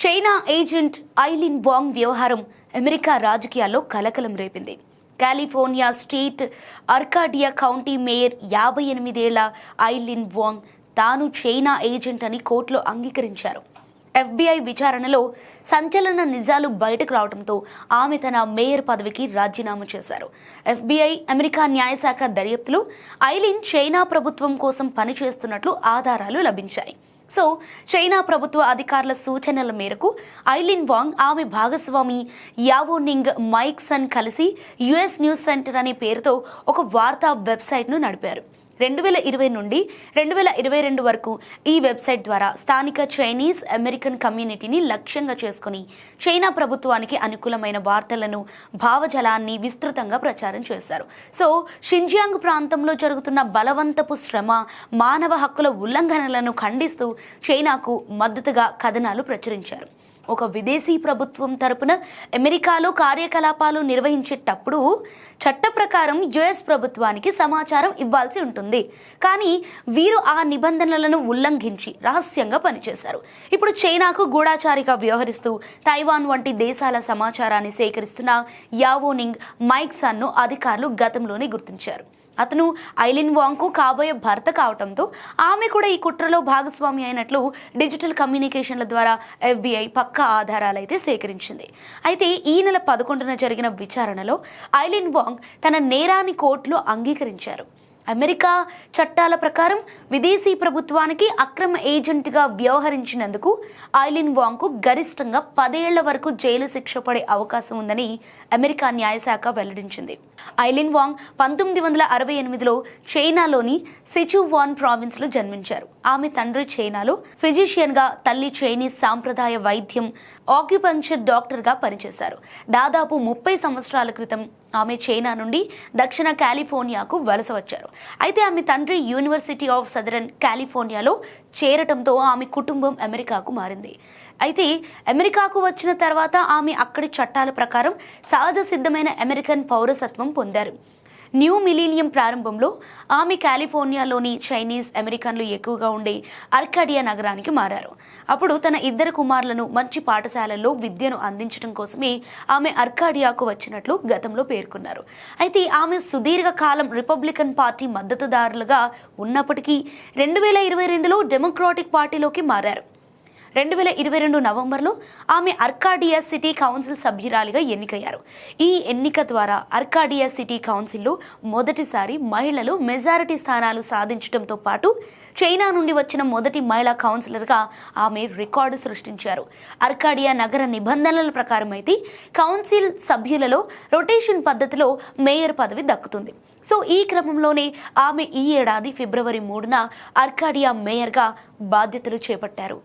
China agent Eileen వాంగ్ వ్యవహారం America రాజకీయాల్లో కలకలం రేపింది. కాలిఫోర్నియా స్టేట్ అర్కాడియా కౌంటీ మేయర్ 58 ఏళ్ల ఐలిన్ వాంగ్ తాను చైనా ఏజెంట్ అని కోర్టులో అంగీకరించారు. FBI విచారణలో సంచలన నిజాలు బయటకు రావడంతో ఆమె తన మేయర్ పదవికి రాజీనామా చేశారు. FBI అమెరికా న్యాయశాఖ దర్యాప్తులో ఐలిన్ చైనా ప్రభుత్వం కోసం పనిచేస్తున్నట్లు ఆధారాలు లభించాయి. సో చైనా ప్రభుత్వ అధికారుల సూచనల మేరకు ఐలిన్ వాంగ్ ఆమె భాగస్వామి యావోనింగ్ మైక్సన్ కలిసి US న్యూస్ సెంటర్ అనే పేరుతో ఒక వార్తా వెబ్సైట్ను నడిపారు. 2020 నుండి 2022 వరకు ఈ వెబ్సైట్ ద్వారా స్థానిక చైనీస్ అమెరికన్ కమ్యూనిటీని లక్ష్యంగా చేసుకుని చైనా ప్రభుత్వానికి అనుకూలమైన వార్తలను, భావజాలాన్ని విస్తృతంగా ప్రచారం చేశారు. సో షింజియాంగ్ ప్రాంతంలో జరుగుతున్న బలవంతపు శ్రమ, మానవ హక్కుల ఉల్లంఘనలను ఖండిస్తూ చైనాకు మద్దతుగా కథనాలు ప్రచురించారు. ఒక విదేశీ ప్రభుత్వం తరపున అమెరికాలో కార్యకలాపాలు నిర్వహించేటప్పుడు చట్ట ప్రకారం US ప్రభుత్వానికి సమాచారం ఇవ్వాల్సి ఉంటుంది. కానీ వీరు ఆ నిబంధనలను ఉల్లంఘించి రహస్యంగా పనిచేశారు. ఇప్పుడు చైనాకు గూఢాచారిగా వ్యవహరిస్తూ తైవాన్ వంటి దేశాల సమాచారాన్ని సేకరిస్తున్న యావోనింగ్ మైక్సన్ను అధికారులు గతంలోనే గుర్తించారు. అతను ఐలిన్ వాంగ్కు కాబోయే భర్త కావడంతో ఆమె కూడా ఈ కుట్రలో భాగస్వామి అయినట్లు డిజిటల్ కమ్యూనికేషన్ల ద్వారా FBI పక్కా ఆధారాలైతే సేకరించింది. అయితే ఈ నెల 11న జరిగిన విచారణలో ఐలిన్ వాంగ్ తన నేరాన్ని కోర్టులో అంగీకరించారు. అమెరికా చట్టాల ప్రకారం విదేశీ ప్రభుత్వానికి అక్రమ ఏజెంట్గా వ్యవహరించినందుకు ఐలిన్ వాంగ్కు గరిష్టంగా 10 ఏళ్ల వరకు జైలు శిక్ష పడే అవకాశం ఉందని అమెరికా న్యాయశాఖ వెల్లడించింది. ఐలిన్ వాంగ్ 1968లో చైనాలోని సిచువాన్ ప్రావిన్స్లో జన్మించారు. ఆమె తండ్రి చైనాలో ఫిజిషియన్గా, తల్లి చైనీస్ సాంప్రదాయ వైద్యం ఆక్యుపంక్చర్ డాక్టర్గా పనిచేశారు. దాదాపు 30 సంవత్సరాల క్రితం ఆమె చైనా నుండి దక్షిణ కాలిఫోర్నియాకు వలస వచ్చారు. అయితే ఆమె తండ్రి యూనివర్సిటీ ఆఫ్ సదరన్ కాలిఫోర్నియాలో చేరటంతో ఆమె కుటుంబం అమెరికాకు మారింది. అయితే అమెరికాకు వచ్చిన తర్వాత ఆమె అక్కడి చట్టాల ప్రకారం సహజ సిద్ధమైన అమెరికన్ పౌరసత్వం పొందారు. న్యూ మిలీనియం ప్రారంభంలో ఆమె కాలిఫోర్నియాలోని చైనీస్ అమెరికన్లు ఎక్కువగా ఉండే అర్కాడియా నగరానికి మారారు. అప్పుడు తన 2 కుమారులను మంచి పాఠశాలల్లో విద్యను అందించడం కోసమే ఆమె అర్కాడియాకు వచ్చినట్లు గతంలో పేర్కొన్నారు. అయితే ఆమె సుదీర్ఘ కాలం రిపబ్లికన్ పార్టీ మద్దతుదారులుగా ఉన్నప్పటికీ 2022లో డెమోక్రాటిక్ పార్టీలోకి మారారు. 2022 నవంబర్లో ఆమె అర్కాడియా సిటీ కౌన్సిల్ సభ్యురాలిగా ఎన్నికయ్యారు. ఈ ఎన్నిక ద్వారా అర్కాడియా సిటీ కౌన్సిల్లో మొదటిసారి మహిళలు మెజారిటీ స్థానాలు సాధించడంతో పాటు చైనా నుండి వచ్చిన మొదటి మహిళా కౌన్సిలర్గా ఆమె రికార్డు సృష్టించారు. అర్కాడియా నగర నిబంధనల ప్రకారం అయితే కౌన్సిల్ సభ్యులలో రొటేషన్ పద్ధతిలో మేయర్ పదవి దక్కుతుంది. సో ఈ క్రమంలోనే ఆమె ఈ ఏడాది ఫిబ్రవరి 3న అర్కాడియా మేయర్గా బాధ్యతలు చేపట్టారు.